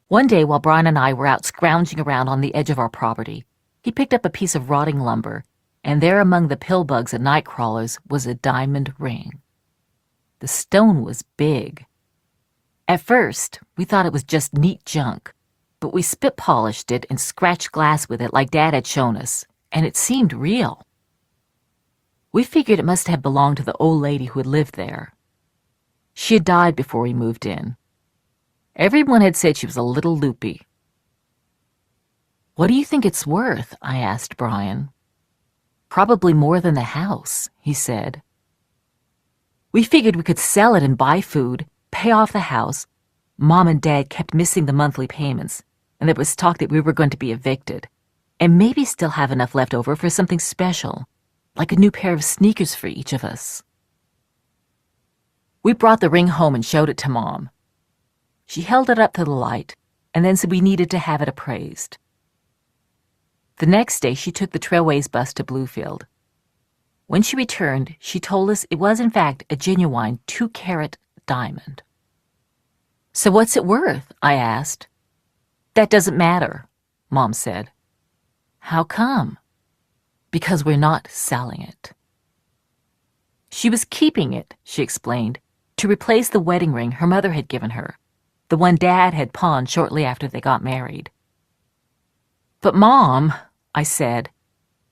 One day while Brian and I were out scrounging around on the edge of our property, he picked up a piece of rotting lumber, and there among the pill bugs and night crawlers was a diamond ring. The stone was big. At first, we thought it was just neat junk, but we spit-polished it and scratched glass with it like Dad had shown us, and it seemed real. We figured it must have belonged to the old lady who had lived there. She had died before we moved in. Everyone had said she was a little loopy. "What do you think it's worth?" I asked Brian. "Probably more than the house," he said. We figured we could sell it and buy food, pay off the house. Mom and Dad kept missing the monthly payments, and there was talk that we were going to be evicted, and maybe still have enough left over for something special, like a new pair of sneakers for each of us. We brought the ring home and showed it to Mom. She held it up to the light, and then said we needed to have it appraised. The next day, she took the Trailways bus to Bluefield. When she returned, she told us it was in fact a genuine 2-carat diamond. "So what's it worth?" I asked. "That doesn't matter," Mom said. "How come?" "Because we're not selling it." She was keeping it, she explained, to replace the wedding ring her mother had given her, the one Dad had pawned shortly after they got married. "But Mom," I said,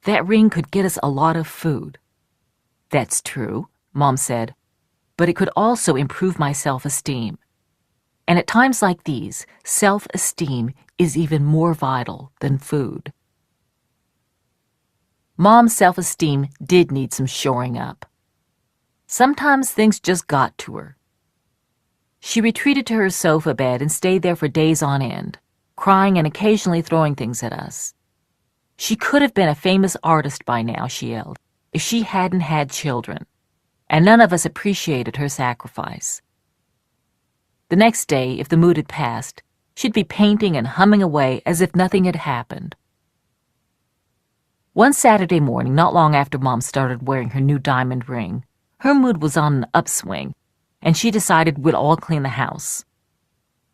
"that ring could get us a lot of food." "That's true," Mom said, "but it could also improve my self-esteem. And at times like these, self-esteem is even more vital than food." Mom's self-esteem did need some shoring up. Sometimes things just got to her. She retreated to her sofa bed and stayed there for days on end, crying and occasionally throwing things at us. She could have been a famous artist by now, she yelled, if she hadn't had children, and none of us appreciated her sacrifice. The next day, if the mood had passed, she'd be painting and humming away as if nothing had happened. One Saturday morning, not long after Mom started wearing her new diamond ring, her mood was on an upswing, and she decided we'd all clean the house.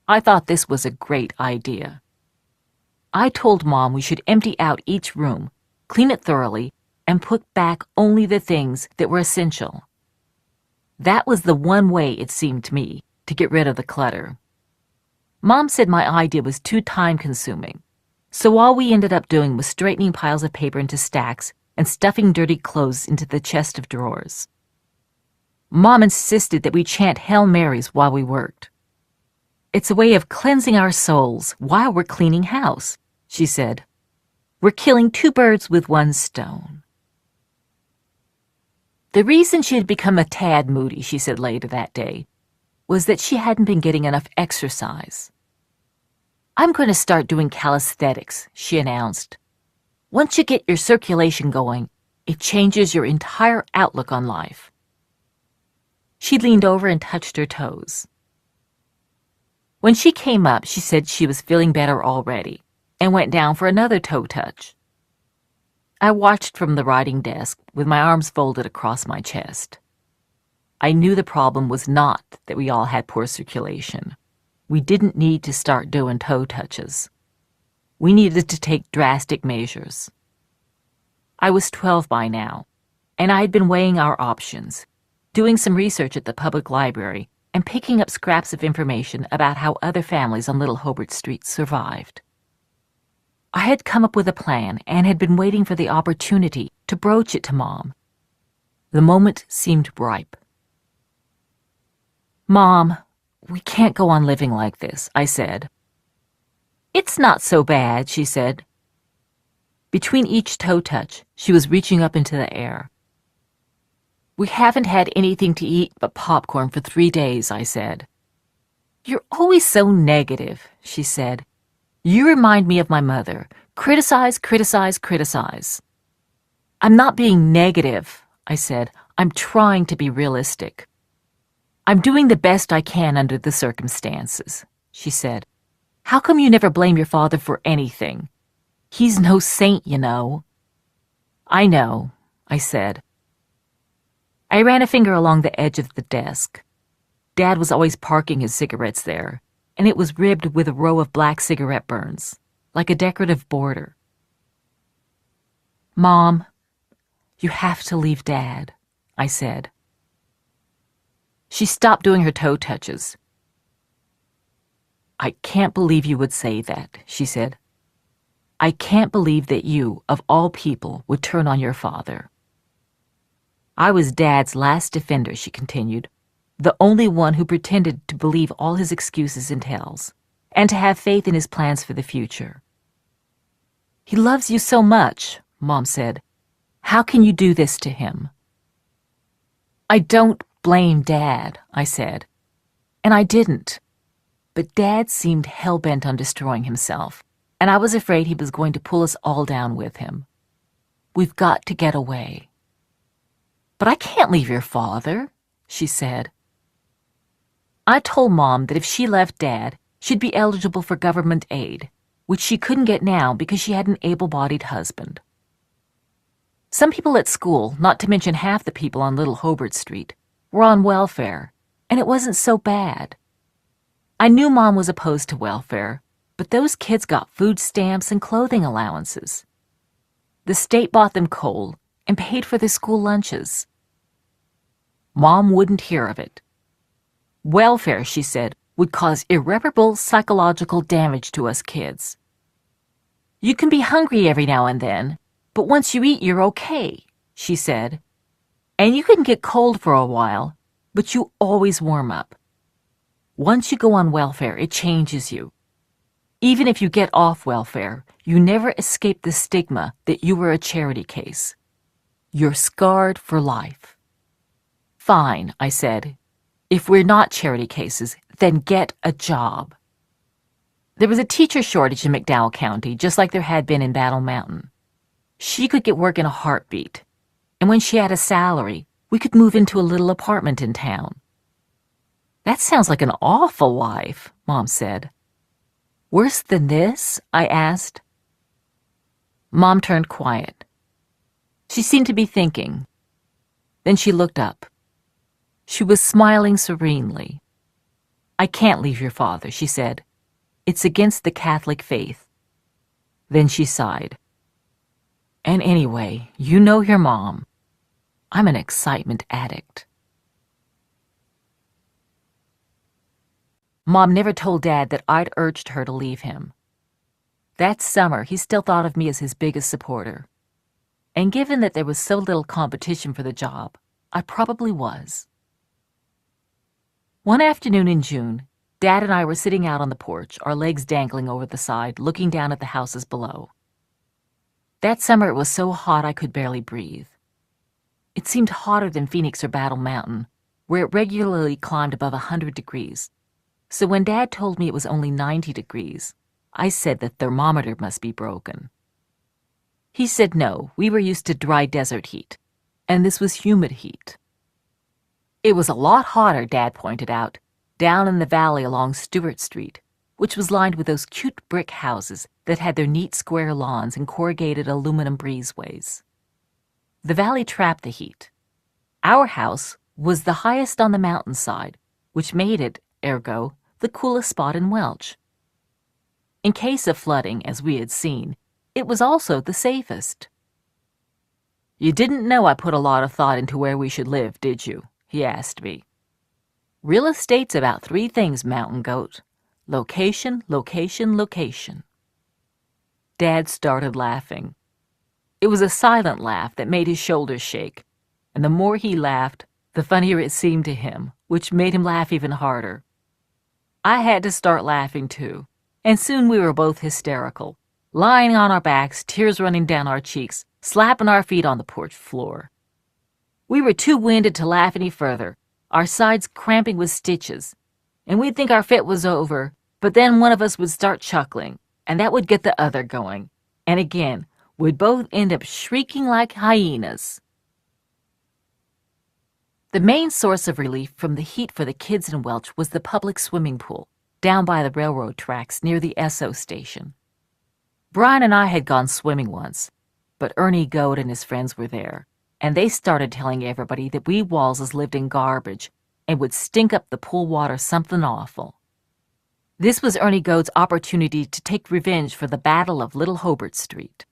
I thought this was a great idea. I told Mom we should empty out each room, clean it thoroughly, and put back only the things that were essential. That was the one way, it seemed to me, to get rid of the clutter. Mom said my idea was too time-consuming, so all we ended up doing was straightening piles of paper into stacks and stuffing dirty clothes into the chest of drawers. Mom insisted that we chant Hail Marys while we worked. "It's a way of cleansing our souls while we're cleaning house," she said. "We're killing 2 birds with 1 stone." The reason she had become a tad moody, she said later that day, was that she hadn't been getting enough exercise. "I'm going to start doing calisthenics," she announced. "Once you get your circulation going, it changes your entire outlook on life." She leaned over and touched her toes. When she came up, she said she was feeling better already and went down for another toe touch. I watched from the writing desk with my arms folded across my chest. I knew the problem was not that we all had poor circulation. We didn't need to start doing toe touches. We needed to take drastic measures. I was 12 by now, and I had been weighing our options, doing some research at the public library, and picking up scraps of information about how other families on Little Hobart Street survived. I had come up with a plan and had been waiting for the opportunity to broach it to Mom. The moment seemed ripe. "Mom, we can't go on living like this," I said. "It's not so bad," she said. Between each toe touch, she was reaching up into the air. "We haven't had anything to eat but popcorn for 3 days," I said. "You're always so negative," she said. "You remind me of my mother. Criticize, criticize, criticize." "I'm not being negative," I said. "I'm trying to be realistic." "I'm doing the best I can under the circumstances," she said. "How come you never blame your father for anything? He's no saint, you know." "I know," I said. I ran a finger along the edge of the desk. Dad was always parking his cigarettes there, and it was ribbed with a row of black cigarette burns, like a decorative border. "Mom, you have to leave Dad," I said. She stopped doing her toe touches. "I can't believe you would say that," she said. "I can't believe that you, of all people, would turn on your father." "I was Dad's last defender," she continued, "the only one who pretended to believe all his excuses and tales, and to have faith in his plans for the future." "He loves you so much," Mom said. "How can you do this to him?" "I don't blame Dad," I said. And I didn't. But Dad seemed hell-bent on destroying himself, and I was afraid he was going to pull us all down with him. "We've got to get away." "But I can't leave your father," she said. I told Mom that if she left Dad, she'd be eligible for government aid, which she couldn't get now because she had an able-bodied husband. Some people at school, not to mention half the people on Little Hobart Street, were on welfare, and it wasn't so bad. I knew Mom was opposed to welfare, but those kids got food stamps and clothing allowances. The state bought them coal and paid for their school lunches. Mom wouldn't hear of it. Welfare, she said, would cause irreparable psychological damage to us kids. "You can be hungry every now and then, but once you eat, you're okay," she said. "And you can get cold for a while, but you always warm up. Once you go on welfare, it changes you. Even if you get off welfare, you never escape the stigma that you were a charity case. You're scarred for life." "Fine," I said. "If we're not charity cases, then get a job." There was a teacher shortage in McDowell County, just like there had been in Battle Mountain. She could get work in a heartbeat, and when she had a salary, we could move into a little apartment in town. "That sounds like an awful life," Mom said. "Worse than this?" I asked. Mom turned quiet. She seemed to be thinking. Then she looked up. She was smiling serenely. "I can't leave your father," she said. "It's against the Catholic faith." Then she sighed. "And anyway, you know your mom. I'm an excitement addict." Mom never told Dad that I'd urged her to leave him. That summer, he still thought of me as his biggest supporter. And given that there was so little competition for the job, I probably was. One afternoon in June, Dad and I were sitting out on the porch, our legs dangling over the side, looking down at the houses below. That summer it was so hot I could barely breathe. It seemed hotter than Phoenix or Battle Mountain, where it regularly climbed above 100 degrees. So when Dad told me it was only 90 degrees, I said the thermometer must be broken. He said no, we were used to dry desert heat, and this was humid heat. It was a lot hotter, Dad pointed out, down in the valley along Stewart Street, which was lined with those cute brick houses that had their neat square lawns and corrugated aluminum breezeways. The valley trapped the heat. Our house was the highest on the mountainside, which made it, ergo, the coolest spot in Welch. In case of flooding, as we had seen, it was also the safest. "You didn't know I put a lot of thought into where we should live, did you?" he asked me. "Real estate's about 3 things, Mountain Goat. Location, location, location." Dad started laughing. It was a silent laugh that made his shoulders shake, and the more he laughed, the funnier it seemed to him, which made him laugh even harder. I had to start laughing too, and soon we were both hysterical, lying on our backs, tears running down our cheeks, slapping our feet on the porch floor. We were too winded to laugh any further, our sides cramping with stitches, and we'd think our fit was over, but then one of us would start chuckling, and that would get the other going, and again, we'd both end up shrieking like hyenas. The main source of relief from the heat for the kids in Welch was the public swimming pool, down by the railroad tracks near the Esso station. Brian and I had gone swimming once, but Ernie Goad and his friends were there, and they started telling everybody that we Wallses lived in garbage and would stink up the pool water something awful. This was Ernie Goad's opportunity to take revenge for the Battle of Little Hobart Street.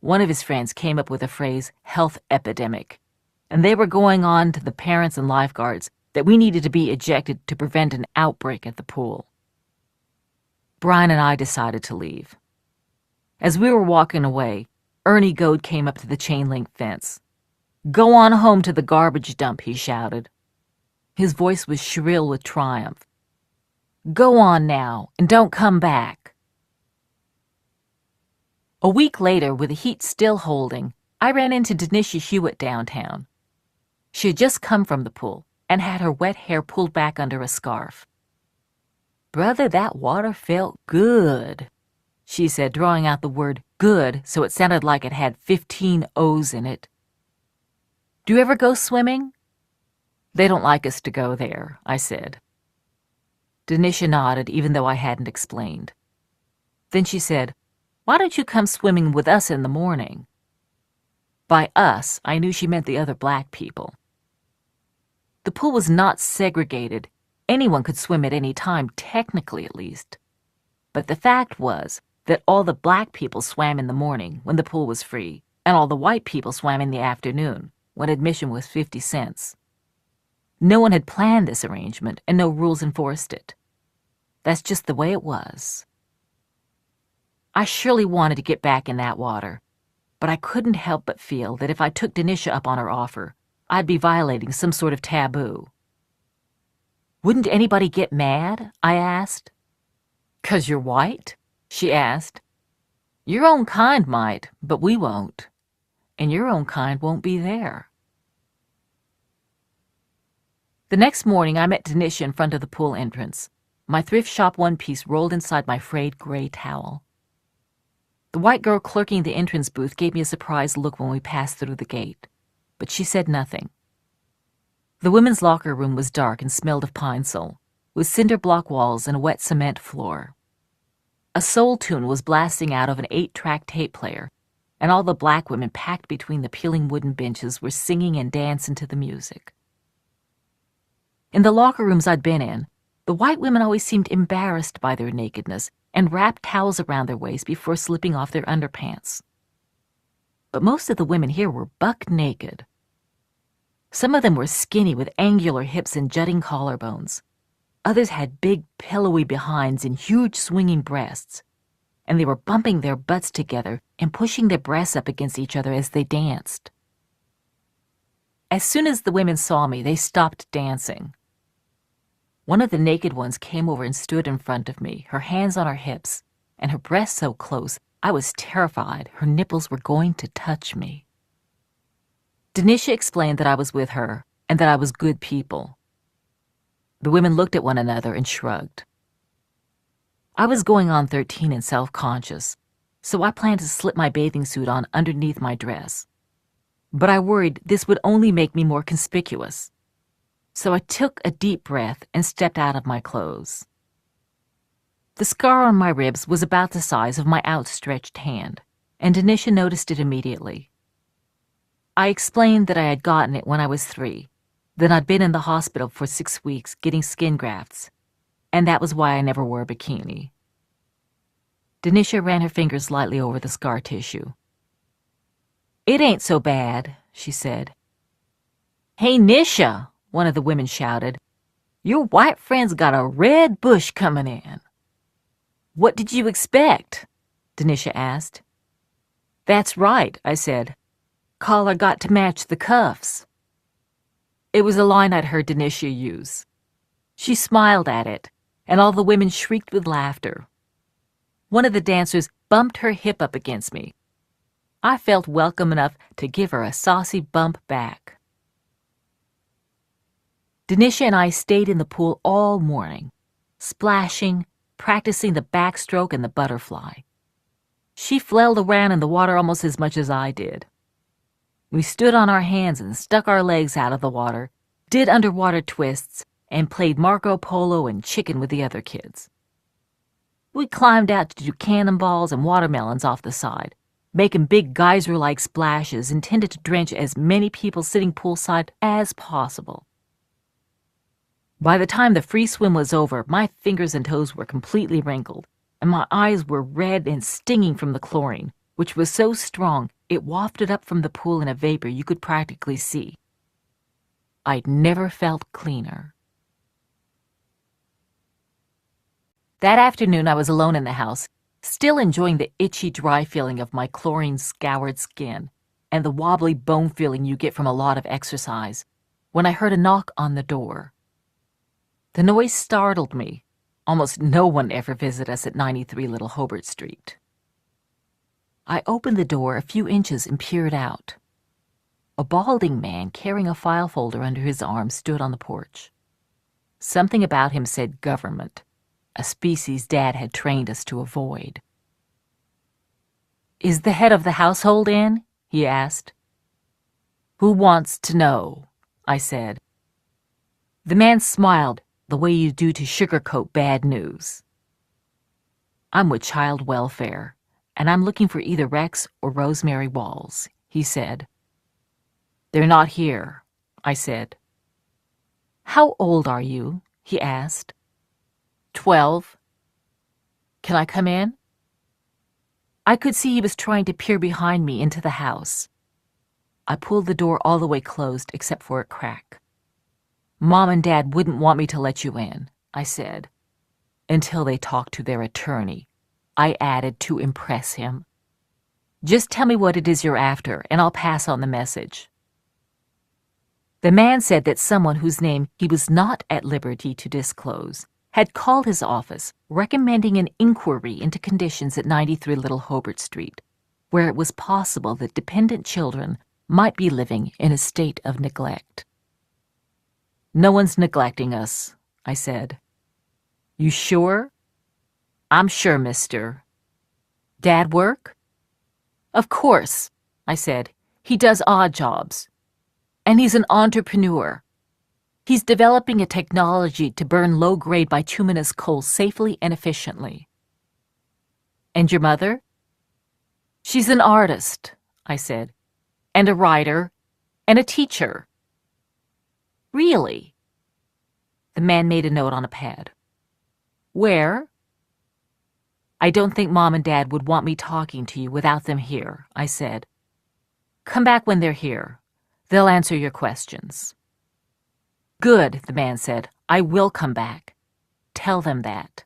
One of his friends came up with the phrase health epidemic, and they were going on to the parents and lifeguards that we needed to be ejected to prevent an outbreak at the pool. Brian and I decided to leave. As we were walking away, Ernie Goad came up to the chain-link fence. "Go on home to the garbage dump," he shouted. His voice was shrill with triumph. "Go on now, and don't come back." A week later, with the heat still holding, I ran into Denisha Hewitt downtown. She had just come from the pool and had her wet hair pulled back under a scarf. "Brother, that water felt good," she said, drawing out the word good so it sounded like it had 15 O's in it. "Do you ever go swimming?" "They don't like us to go there," I said. Denisha nodded, even though I hadn't explained. Then she said, "Why don't you come swimming with us in the morning?" By us, I knew she meant the other black people. The pool was not segregated. Anyone could swim at any time, technically at least. But the fact was that all the black people swam in the morning, when the pool was free, and all the white people swam in the afternoon, when admission was 50 cents. No one had planned this arrangement, and no rules enforced it. That's just the way it was. I surely wanted to get back in that water, but I couldn't help but feel that if I took Denisha up on her offer, I'd be violating some sort of taboo. "Wouldn't anybody get mad?" I asked. "'Cause you're white?" she asked. "Your own kind might, but we won't. And your own kind won't be there." The next morning, I met Denisha in front of the pool entrance, my thrift shop one-piece rolled inside my frayed gray towel. The white girl clerking the entrance booth gave me a surprised look when we passed through the gate, but she said nothing. The women's locker room was dark and smelled of pine sol, with cinder block walls and a wet cement floor. A soul tune was blasting out of an 8-track tape player, and all the black women packed between the peeling wooden benches were singing and dancing to the music. In the locker rooms I'd been in, the white women always seemed embarrassed by their nakedness and wrapped towels around their waists before slipping off their underpants. But most of the women here were buck naked. Some of them were skinny with angular hips and jutting collarbones. Others had big, pillowy behinds and huge swinging breasts, and they were bumping their butts together and pushing their breasts up against each other as they danced. As soon as the women saw me, they stopped dancing. One of the naked ones came over and stood in front of me, her hands on her hips, and her breasts so close, I was terrified her nipples were going to touch me. Denisha explained that I was with her and that I was good people. The women looked at one another and shrugged. I was going on 13 and self-conscious, so I planned to slip my bathing suit on underneath my dress. But I worried this would only make me more conspicuous. So I took a deep breath and stepped out of my clothes. The scar on my ribs was about the size of my outstretched hand, and Denisha noticed it immediately. I explained that I had gotten it when I was 3, then I'd been in the hospital for 6 weeks getting skin grafts, and that was why I never wore a bikini. Denisha ran her fingers lightly over the scar tissue. "It ain't so bad," she said. "Hey, Nisha," one of the women shouted, "your white friend's got a red bush coming in." "What did you expect?" Denisha asked. "That's right," I said. "Collar got to match the cuffs." It was a line I'd heard Denisha use. She smiled at it, and all the women shrieked with laughter. One of the dancers bumped her hip up against me. I felt welcome enough to give her a saucy bump back. Denisha and I stayed in the pool all morning, splashing, practicing the backstroke and the butterfly. She flailed around in the water almost as much as I did. We stood on our hands and stuck our legs out of the water, did underwater twists, and played Marco Polo and chicken with the other kids. We climbed out to do cannonballs and watermelons off the side, making big geyser-like splashes intended to drench as many people sitting poolside as possible. By the time the free swim was over, my fingers and toes were completely wrinkled, and my eyes were red and stinging from the chlorine, which was so strong it wafted up from the pool in a vapor you could practically see. I'd never felt cleaner. That afternoon I was alone in the house, still enjoying the itchy, dry feeling of my chlorine-scoured skin and the wobbly bone feeling you get from a lot of exercise, when I heard a knock on the door. The noise startled me. Almost no one ever visited us at 93 Little Hobart Street. I opened the door a few inches and peered out. A balding man carrying a file folder under his arm stood on the porch. Something about him said government, a species Dad had trained us to avoid. "Is the head of the household in?" he asked. "Who wants to know?" I said. The man smiled the way you do to sugarcoat bad news. "I'm with Child Welfare, and I'm looking for either Rex or Rosemary Walls," he said. "They're not here," I said. "How old are you?" he asked. 12. "Can I come in?" I could see he was trying to peer behind me into the house. I pulled the door all the way closed except for a crack. "Mom and Dad wouldn't want me to let you in," I said. "Until they talk to their attorney," I added to impress him. "Just tell me what it is you're after, and I'll pass on the message." The man said that someone whose name he was not at liberty to disclose had called his office recommending an inquiry into conditions at 93 Little Hobart Street, where it was possible that dependent children might be living in a state of neglect. "No one's neglecting us," I said. "You sure?" "I'm sure, mister." "Dad work?" "Of course," I said. "He does odd jobs. And he's an entrepreneur. He's developing a technology to burn low-grade bituminous coal safely and efficiently." "And your mother?" "She's an artist," I said, "and a writer, and a teacher." "Really?" The man made a note on a pad. "Where?" "I don't think Mom and Dad would want me talking to you without them here," I said. "Come back when they're here. They'll answer your questions." "Good," the man said. "I will come back. Tell them that."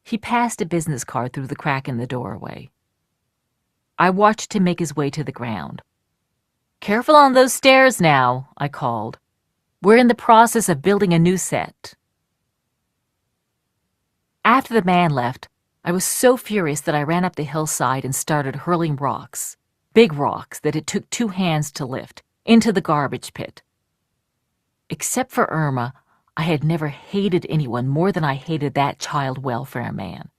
He passed a business card through the crack in the doorway. I watched him make his way to the ground. "Careful on those stairs now," I called. "We're in the process of building a new set." After the man left, I was so furious that I ran up the hillside and started hurling rocks, big rocks that it took 2 hands to lift, into the garbage pit. Except for Irma, I had never hated anyone more than I hated that child welfare man.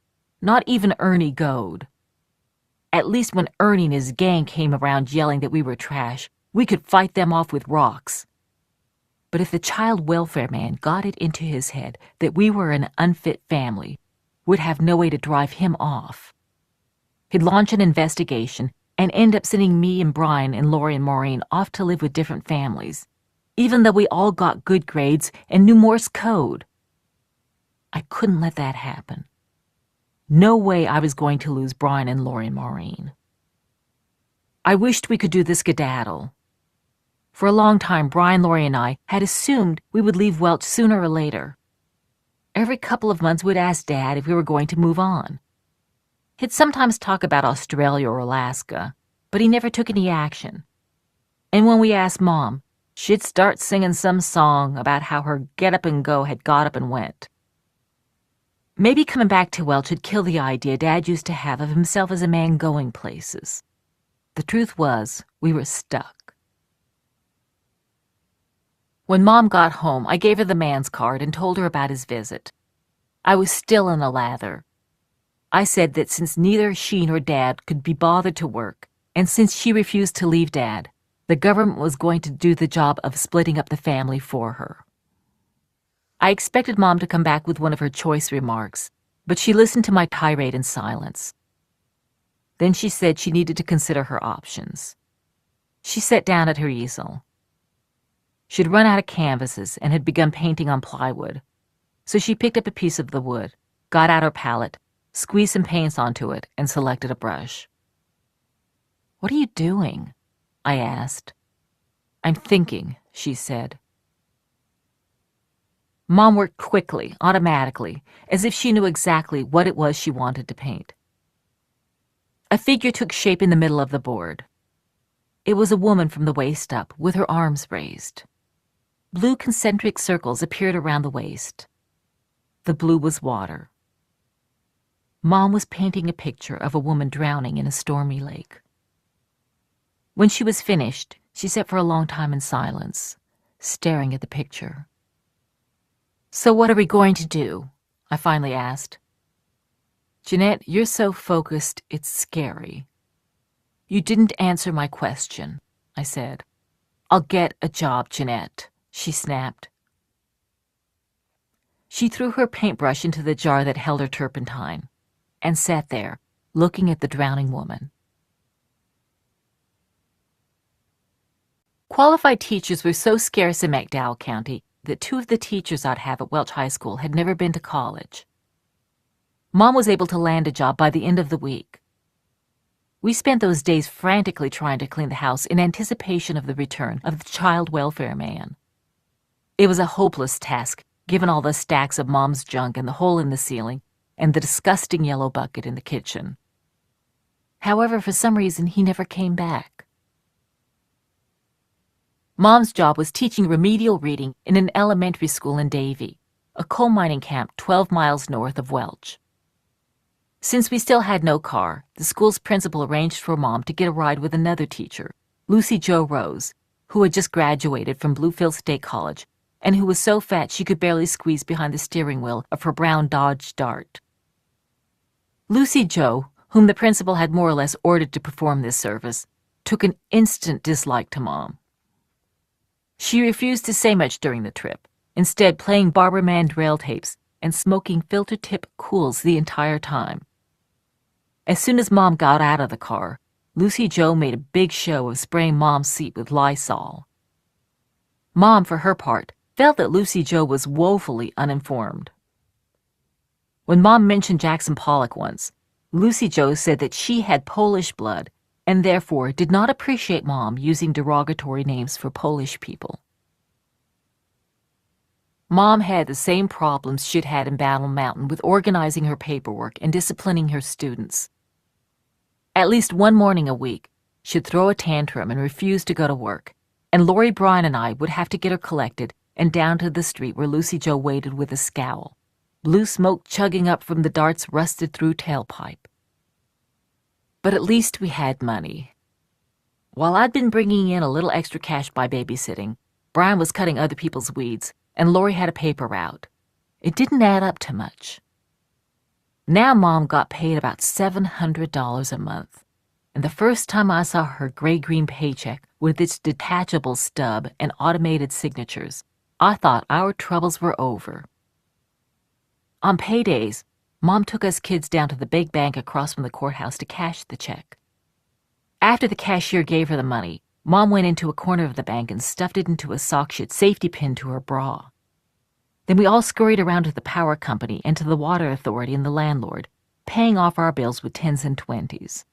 Not even Ernie Goad. At least when Ernie and his gang came around yelling that we were trash, we could fight them off with rocks. But if the child welfare man got it into his head that we were an unfit family, we'd have no way to drive him off. He'd launch an investigation and end up sending me and Brian and Lori and Maureen off to live with different families, even though we all got good grades and knew Morse code. I couldn't let that happen. No way I was going to lose Brian and Lori and Maureen. I wished we could do the skedaddle. For a long time, Brian, Lori, and I had assumed we would leave Welch sooner or later. Every couple of months we'd ask Dad if we were going to move on. He'd sometimes talk about Australia or Alaska, but he never took any action. And when we asked Mom, she'd start singing some song about how her get-up-and-go had got up and went. Maybe coming back to Welch had killed the idea Dad used to have of himself as a man going places. The truth was, we were stuck. When Mom got home, I gave her the man's card and told her about his visit. I was still in a lather. I said that since neither she nor Dad could be bothered to work, and since she refused to leave Dad, the government was going to do the job of splitting up the family for her. I expected Mom to come back with one of her choice remarks, but she listened to my tirade in silence. Then she said she needed to consider her options. She sat down at her easel. She'd run out of canvases and had begun painting on plywood. So she picked up a piece of the wood, got out her palette, squeezed some paints onto it, and selected a brush. "What are you doing?" I asked. "I'm thinking," she said. Mom worked quickly, automatically, as if she knew exactly what it was she wanted to paint. A figure took shape in the middle of the board. It was a woman from the waist up, with her arms raised. Blue concentric circles appeared around the waist. The blue was water. Mom was painting a picture of a woman drowning in a stormy lake. When she was finished, she sat for a long time in silence, staring at the picture. "So what are we going to do?" I finally asked. "Jeanette, you're so focused, it's scary." "You didn't answer my question," I said. "I'll get a job, Jeanette," she snapped. She threw her paintbrush into the jar that held her turpentine and sat there, looking at the drowning woman. Qualified teachers were so scarce in McDowell County that 2 of the teachers I'd have at Welch High School had never been to college. Mom was able to land a job by the end of the week. We spent those days frantically trying to clean the house in anticipation of the return of the child welfare man. It was a hopeless task, given all the stacks of Mom's junk and the hole in the ceiling and the disgusting yellow bucket in the kitchen. However, for some reason, he never came back. Mom's job was teaching remedial reading in an elementary school in Davie, a coal mining camp 12 miles north of Welch. Since we still had no car, the school's principal arranged for Mom to get a ride with another teacher, Lucy Jo Rose, who had just graduated from Bluefield State College and who was so fat she could barely squeeze behind the steering wheel of her brown Dodge Dart. Lucy Jo, whom the principal had more or less ordered to perform this service, took an instant dislike to Mom. She refused to say much during the trip, instead playing Barbara Mandrell tapes and smoking filter-tip cools the entire time. As soon as Mom got out of the car, Lucy Jo made a big show of spraying Mom's seat with Lysol. Mom, for her part, felt that Lucy Jo was woefully uninformed. When Mom mentioned Jackson Pollock once, Lucy Jo said that she had Polish blood and therefore did not appreciate Mom using derogatory names for Polish people. Mom had the same problems she'd had in Battle Mountain with organizing her paperwork and disciplining her students. At least one morning a week, she'd throw a tantrum and refuse to go to work, and Lori Bryan and I would have to get her collected and down to the street where Lucy Jo waited with a scowl, blue smoke chugging up from the Dart's rusted-through tailpipe. But at least we had money. While I'd been bringing in a little extra cash by babysitting, Brian was cutting other people's weeds, and Lori had a paper route. It didn't add up to much. Now Mom got paid about $700 a month, and the first time I saw her gray-green paycheck with its detachable stub and automated signatures, I thought our troubles were over. On paydays, Mom took us kids down to the big bank across from the courthouse to cash the check. After the cashier gave her the money, Mom went into a corner of the bank and stuffed it into a sock she'd safety pinned to her bra. Then we all scurried around to the power company and to the water authority and the landlord, paying off our bills with 10s and 20s.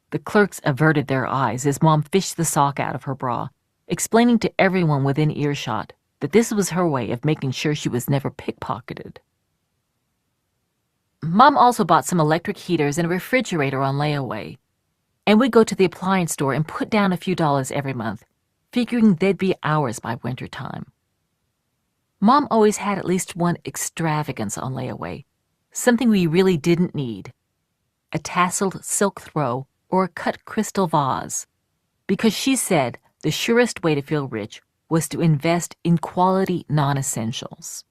The clerks averted their eyes as Mom fished the sock out of her bra, explaining to everyone within earshot that this was her way of making sure she was never pickpocketed. Mom also bought some electric heaters and a refrigerator on layaway, and we'd go to the appliance store and put down a few dollars every month, figuring they'd be ours by wintertime. Mom always had at least one extravagance on layaway, something we really didn't need, a tasseled silk throw or a cut crystal vase, because she said the surest way to feel rich was to invest in quality non-essentials.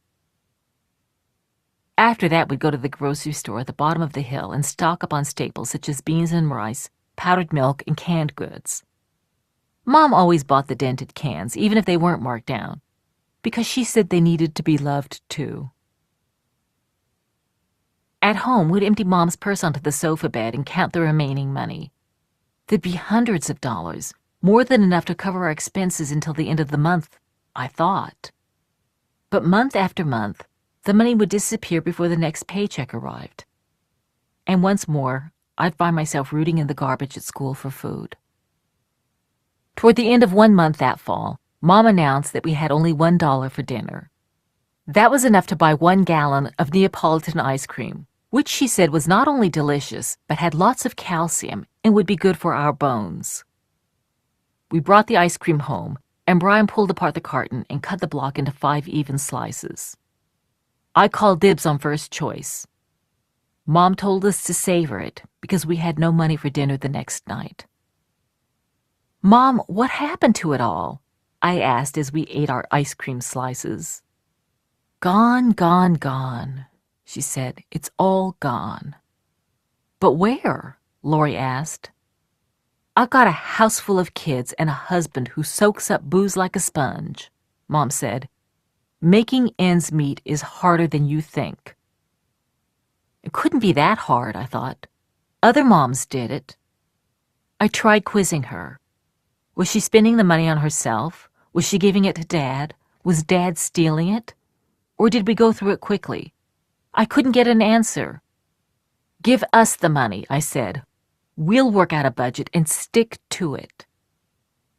After that, we'd go to the grocery store at the bottom of the hill and stock up on staples such as beans and rice, powdered milk, and canned goods. Mom always bought the dented cans, even if they weren't marked down, because she said they needed to be loved too. At home, we'd empty Mom's purse onto the sofa bed and count the remaining money. There'd be hundreds of dollars, More than enough to cover our expenses until the end of the month, I thought. But month after month, the money would disappear before the next paycheck arrived. And once more, I'd find myself rooting in the garbage at school for food. Toward the end of one month that fall, Mom announced that we had only $1 for dinner. That was enough to buy 1 gallon of Neapolitan ice cream, which she said was not only delicious, but had lots of calcium and would be good for our bones. We brought the ice cream home, and Brian pulled apart the carton and cut the block into 5 even slices. I called dibs on first choice. Mom told us to savor it because we had no money for dinner the next night. "Mom, what happened to it all?" I asked as we ate our ice cream slices. "Gone, gone, gone," she said. "It's all gone." "But where?" Lori asked. "I've got a house full of kids and a husband who soaks up booze like a sponge," Mom said. "Making ends meet is harder than you think." It couldn't be that hard, I thought. Other moms did it. I tried quizzing her. Was she spending the money on herself? Was she giving it to Dad? Was Dad stealing it? Or did we go through it quickly? I couldn't get an answer. "Give us the money," I said. "We'll work out a budget and stick to it."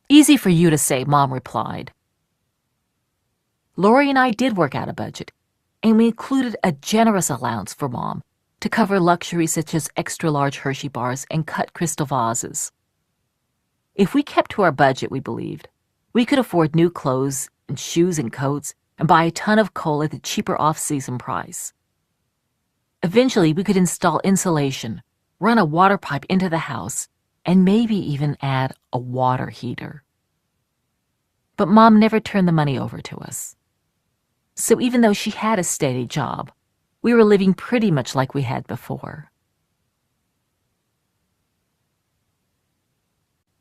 "Easy for you to say," Mom replied. Lori and I did work out a budget, and we included a generous allowance for Mom to cover luxuries such as extra-large Hershey bars and cut crystal vases. If we kept to our budget, we believed, we could afford new clothes and shoes and coats and buy a ton of coal at the cheaper off-season price. Eventually, we could install insulation, run a water pipe into the house, and maybe even add a water heater. But Mom never turned the money over to us. So even though she had a steady job, we were living pretty much like we had before.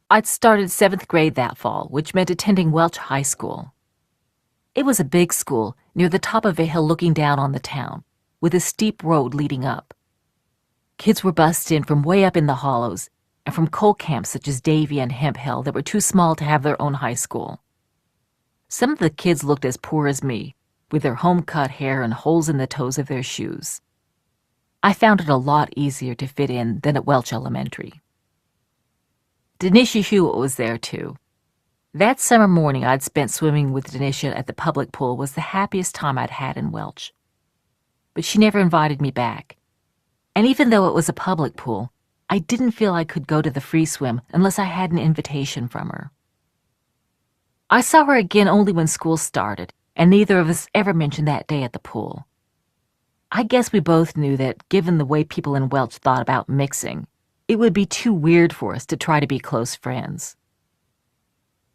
I'd started 7th grade that fall, which meant attending Welch High School. It was a big school near the top of a hill looking down on the town, with a steep road leading up. Kids were bussed in from way up in the hollows and from coal camps such as Davie and Hemp Hill that were too small to have their own high school. Some of the kids looked as poor as me, with their home-cut hair and holes in the toes of their shoes. I found it a lot easier to fit in than at Welch Elementary. Denisha Hewitt was there, too. That summer morning I'd spent swimming with Denisha at the public pool was the happiest time I'd had in Welch. But she never invited me back. And even though it was a public pool, I didn't feel I could go to the free swim unless I had an invitation from her. I saw her again only when school started, and neither of us ever mentioned that day at the pool. I guess we both knew that, given the way people in Welch thought about mixing, it would be too weird for us to try to be close friends.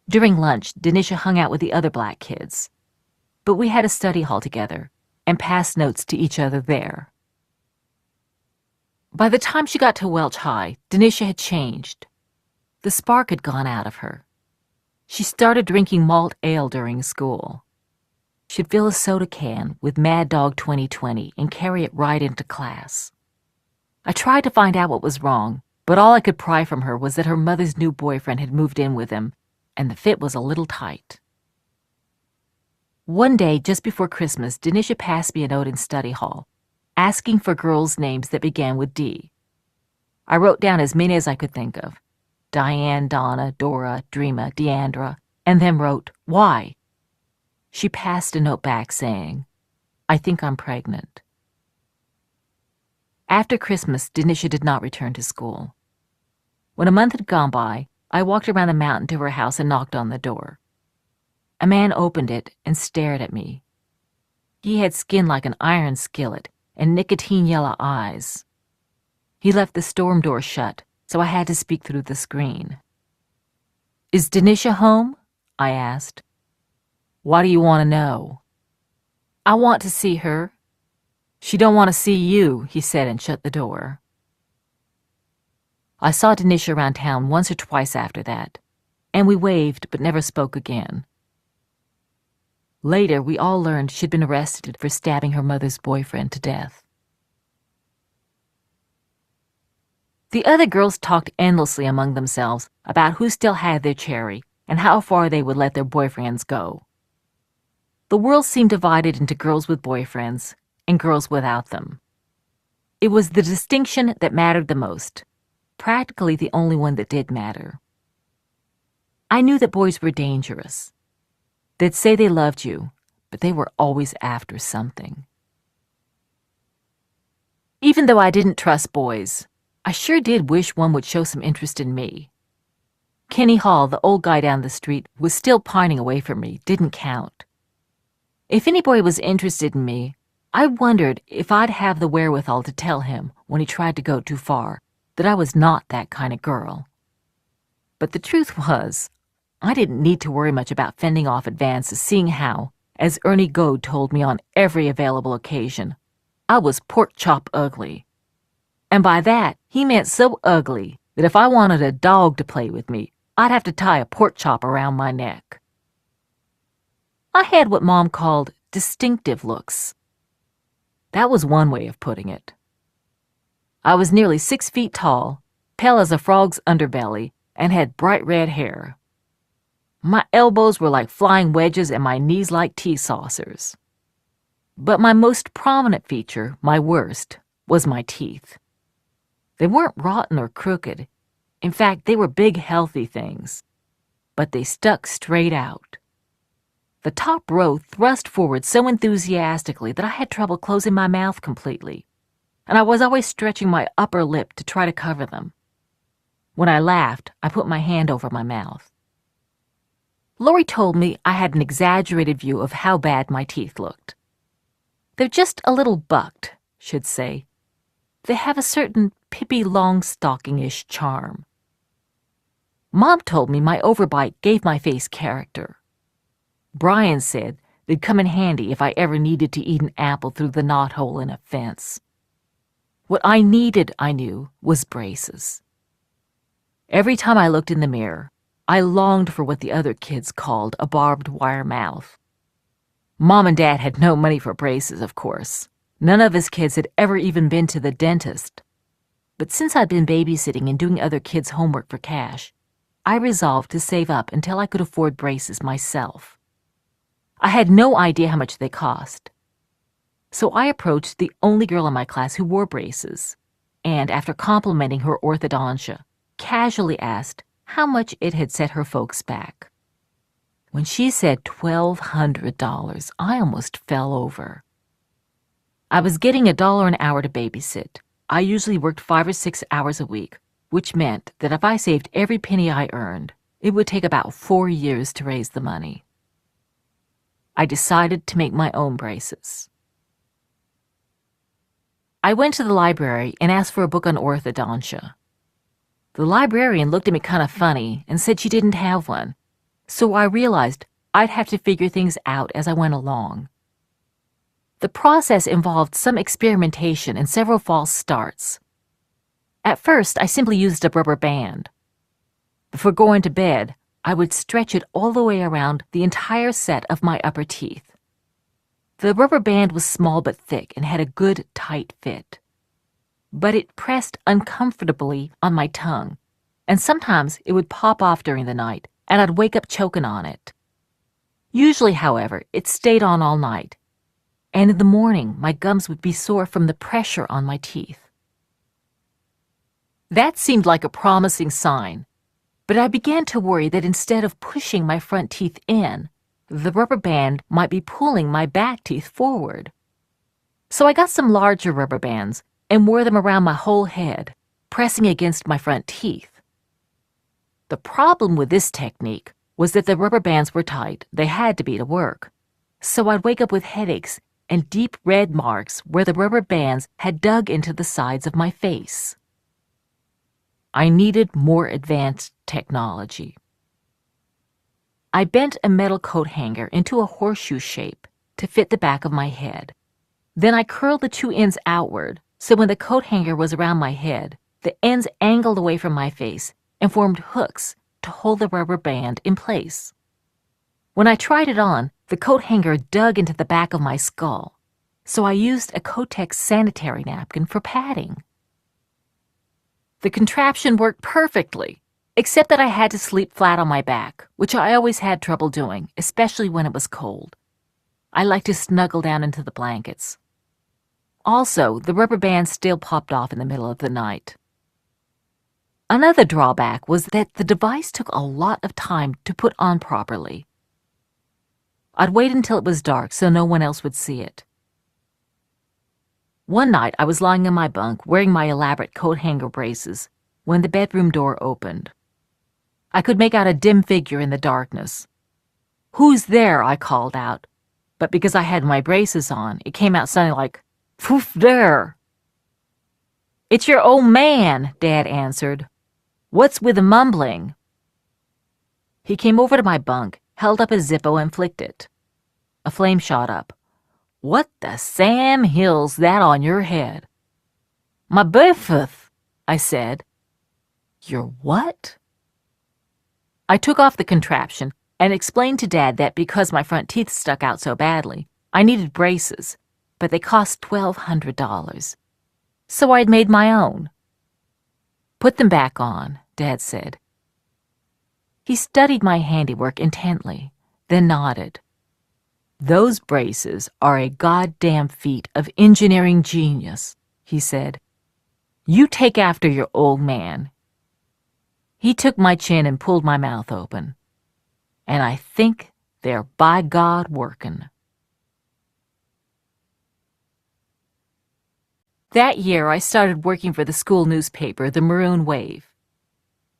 During lunch, Denisha hung out with the other black kids, but we had a study hall together and passed notes to each other there. By the time she got to Welch High, Denisha had changed. The spark had gone out of her. She started drinking malt ale during school. She'd fill a soda can with Mad Dog 2020 and carry it right into class. I tried to find out what was wrong, but all I could pry from her was that her mother's new boyfriend had moved in with him, and the fit was a little tight. One day, just before Christmas, Denisha passed me a note in study hall, asking for girls' names that began with D. I wrote down as many as I could think of: Diane, Donna, Dora, Dreama, Deandra, and then wrote, "Why?" She passed a note back saying, "I think I'm pregnant." After Christmas, Denisha did not return to school. When a month had gone by, I walked around the mountain to her house and knocked on the door. A man opened it and stared at me. He had skin like an iron skillet and nicotine-yellow eyes. He left the storm door shut, so I had to speak through the screen. "Is Denisha home?" I asked. "Why do you want to know?" "I want to see her." "She don't want to see you," he said and shut the door. I saw Denisha around town once or twice after that, and we waved but never spoke again. Later, we all learned she'd been arrested for stabbing her mother's boyfriend to death. The other girls talked endlessly among themselves about who still had their cherry and how far they would let their boyfriends go. The world seemed divided into girls with boyfriends and girls without them. It was the distinction that mattered the most, practically the only one that did matter. I knew that boys were dangerous. They'd say they loved you, but they were always after something. Even though I didn't trust boys, I sure did wish one would show some interest in me. Kenny Hall, the old guy down the street, was still pining away from me, didn't count. If any boy was interested in me, I wondered if I'd have the wherewithal to tell him, when he tried to go too far, that I was not that kind of girl. But the truth was, I didn't need to worry much about fending off advances, seeing how, as Ernie Goad told me on every available occasion, I was pork chop ugly. And by that, he meant so ugly that if I wanted a dog to play with me, I'd have to tie a pork chop around my neck. I had what Mom called distinctive looks. That was one way of putting it. I was nearly 6 feet tall, pale as a frog's underbelly, and had bright red hair. My elbows were like flying wedges and my knees like tea saucers. But my most prominent feature, my worst, was my teeth. They weren't rotten or crooked. In fact, they were big, healthy things. But they stuck straight out. The top row thrust forward so enthusiastically that I had trouble closing my mouth completely, and I was always stretching my upper lip to try to cover them. When I laughed, I put my hand over my mouth. Lori told me I had an exaggerated view of how bad my teeth looked. They're just a little bucked, she'd say. They have a certain Pippi Longstocking-ish charm. Mom told me my overbite gave my face character. Brian said they'd come in handy if I ever needed to eat an apple through the knothole in a fence. What I needed, I knew, was braces. Every time I looked in the mirror, I longed for what the other kids called a barbed wire mouth. Mom and Dad had no money for braces, of course. None of his kids had ever even been to the dentist. But since I'd been babysitting and doing other kids' homework for cash, I resolved to save up until I could afford braces myself. I had no idea how much they cost. So I approached the only girl in my class who wore braces, and after complimenting her orthodontia, casually asked how much it had set her folks back. When she said $1,200, I almost fell over. I was getting $1 an hour to babysit. I usually worked 5 or 6 hours a week, which meant that if I saved every penny I earned, it would take about 4 years to raise the money. I decided to make my own braces. I went to the library and asked for a book on orthodontia. The librarian looked at me kind of funny and said she didn't have one, so I realized I'd have to figure things out as I went along. The process involved some experimentation and several false starts. At first, I simply used a rubber band. Before going to bed, I would stretch it all the way around the entire set of my upper teeth. The rubber band was small but thick and had a good, tight fit. But it pressed uncomfortably on my tongue, and sometimes it would pop off during the night, and I'd wake up choking on it. Usually, however, it stayed on all night, and in the morning my gums would be sore from the pressure on my teeth. That seemed like a promising sign, but I began to worry that instead of pushing my front teeth in, the rubber band might be pulling my back teeth forward. So I got some larger rubber bands and wore them around my whole head, pressing against my front teeth. The problem with this technique was that the rubber bands were tight. They had to be to work. So I'd wake up with headaches and deep red marks where the rubber bands had dug into the sides of my face. I needed more advanced technology. I bent a metal coat hanger into a horseshoe shape to fit the back of my head. Then I curled the 2 ends outward, so when the coat hanger was around my head, the ends angled away from my face and formed hooks to hold the rubber band in place. When I tried it on, the coat hanger dug into the back of my skull, so I used a Kotex sanitary napkin for padding. The contraption worked perfectly, except that I had to sleep flat on my back, which I always had trouble doing, especially when it was cold. I liked to snuggle down into the blankets. Also, the rubber band still popped off in the middle of the night. Another drawback was that the device took a lot of time to put on properly. I'd wait until it was dark so no one else would see it. One night, I was lying in my bunk wearing my elaborate coat hanger braces when the bedroom door opened. I could make out a dim figure in the darkness. "Who's there?" I called out, but because I had my braces on, it came out sounding like, "Who's there?" "It's your old man," Dad answered. "What's with the mumbling?" He came over to my bunk, held up a Zippo, and flicked it. A flame shot up. "What the Sam Hill's that on your head?" "My birtheth," I said. "Your what?" I took off the contraption and explained to Dad that because my front teeth stuck out so badly, I needed braces, but they cost $1,200. So I'd made my own. "Put them back on," Dad said. He studied my handiwork intently, then nodded. "Those braces are a goddamn feat of engineering genius," he said. "You take after your old man." He took my chin and pulled my mouth open. "And I think they're by God workin'." That year, I started working for the school newspaper, the Maroon Wave.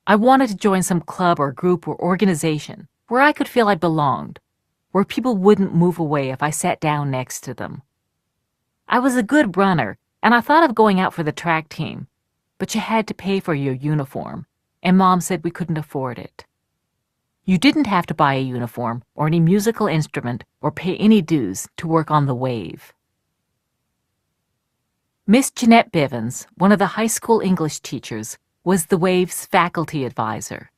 I wanted to join some club or group or organization where I could feel I belonged, where people wouldn't move away if I sat down next to them. I was a good runner, and I thought of going out for the track team, but you had to pay for your uniform, and Mom said we couldn't afford it. You didn't have to buy a uniform or any musical instrument or pay any dues to work on the Wave. Miss Jeanette Bivens, one of the high school English teachers, was the Wave's faculty advisor.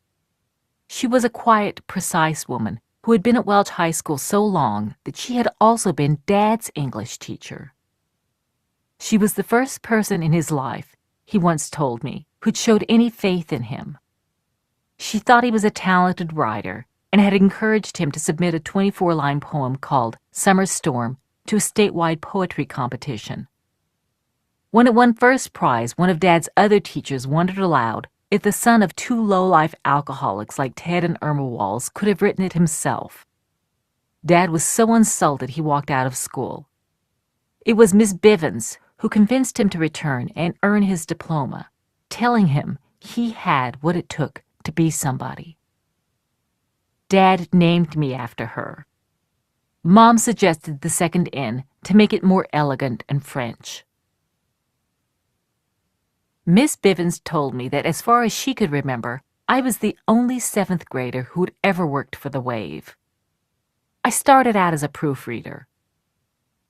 She was a quiet, precise woman who had been at Welch High School so long that she had also been Dad's English teacher. She was the first person in his life, he once told me, who'd showed any faith in him. She thought he was a talented writer and had encouraged him to submit a 24-line poem called Summer Storm to a statewide poetry competition. When it won first prize, one of Dad's other teachers wondered aloud if the son of two low-life alcoholics like Ted and Irma Walls could have written it himself. Dad was so insulted he walked out of school. It was Miss Bivens who convinced him to return and earn his diploma, telling him he had what it took to be somebody. Dad named me after her. Mom suggested the second N to make it more elegant and French. Miss Bivens told me that as far as she could remember, I was the only seventh grader who'd ever worked for the Wave. I started out as a proofreader.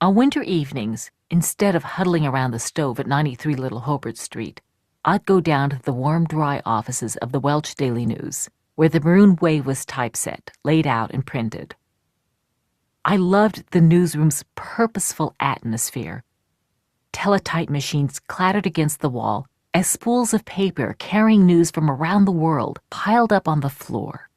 On winter evenings, instead of huddling around the stove at 93 Little Hobart Street, I'd go down to the warm, dry offices of the Welch Daily News, where the Maroon Wave was typeset, laid out, and printed. I loved the newsroom's purposeful atmosphere. Teletype machines clattered against the wall as spools of paper carrying news from around the world piled up on the floor.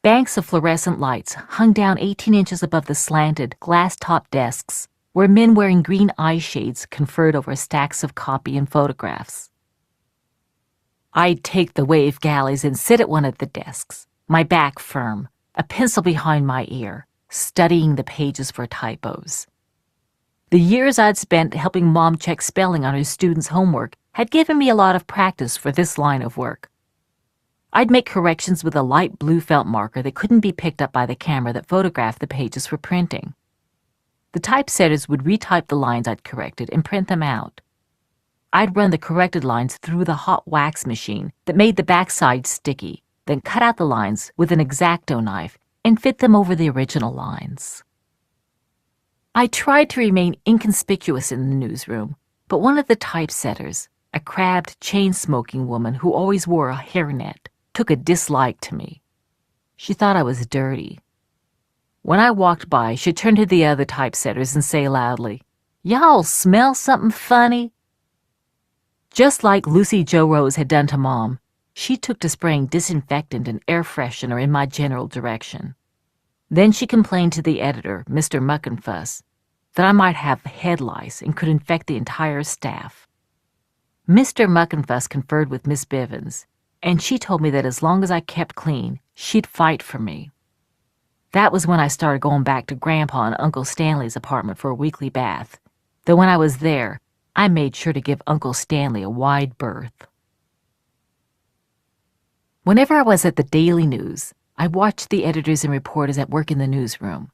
Banks of fluorescent lights hung down 18 inches above the slanted, glass-topped desks where men wearing green eye shades conferred over stacks of copy and photographs. I'd take the Wave galleys and sit at one of the desks, my back firm, a pencil behind my ear, studying the pages for typos. The years I'd spent helping Mom check spelling on her students' homework had given me a lot of practice for this line of work. I'd make corrections with a light blue felt marker that couldn't be picked up by the camera that photographed the pages for printing. The typesetters would retype the lines I'd corrected and print them out. I'd run the corrected lines through the hot wax machine that made the backside sticky, then cut out the lines with an X-Acto knife and fit them over the original lines. I tried to remain inconspicuous in the newsroom, but one of the typesetters, a crabbed, chain-smoking woman who always wore a hairnet, took a dislike to me. She thought I was dirty. When I walked by, she'd turn to the other typesetters and say loudly, "Y'all smell something funny?" Just like Lucy Jo Rose had done to Mom, she took to spraying disinfectant and air freshener in my general direction. Then she complained to the editor, Mr. Muckenfuss, that I might have head lice and could infect the entire staff. Mr. Muckenfuss conferred with Miss Bivens, and she told me that as long as I kept clean, she'd fight for me. That was when I started going back to Grandpa and Uncle Stanley's apartment for a weekly bath, though when I was there, I made sure to give Uncle Stanley a wide berth. Whenever I was at the Daily News, I watched the editors and reporters at work in the newsroom.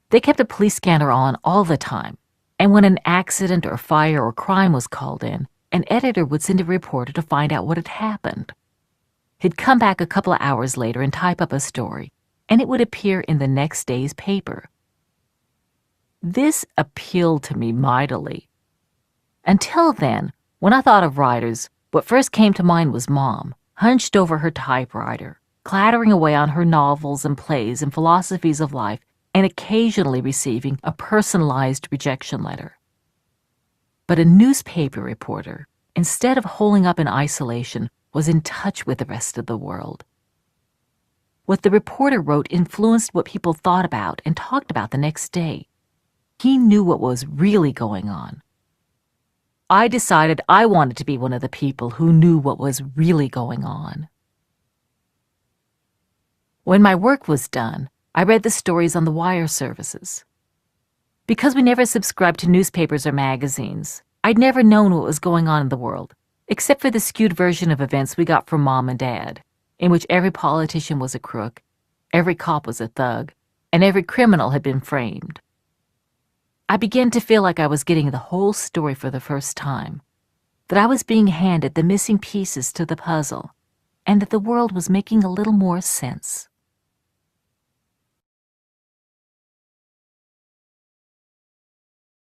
They kept a police scanner on all the time, and when an accident or fire or crime was called in, an editor would send a reporter to find out what had happened. He'd come back a couple of hours later and type up a story, and it would appear in the next day's paper. This appealed to me mightily. Until then, when I thought of writers, what first came to mind was Mom, hunched over her typewriter, clattering away on her novels and plays and philosophies of life, and occasionally receiving a personalized rejection letter. But a newspaper reporter, instead of holding up in isolation, was in touch with the rest of the world. What the reporter wrote influenced what people thought about and talked about the next day. He knew what was really going on. I decided I wanted to be one of the people who knew what was really going on. When my work was done, I read the stories on the wire services. Because we never subscribed to newspapers or magazines, I'd never known what was going on in the world, except for the skewed version of events we got from Mom and Dad, in which every politician was a crook, every cop was a thug, and every criminal had been framed. I began to feel like I was getting the whole story for the first time, that I was being handed the missing pieces to the puzzle, and that the world was making a little more sense.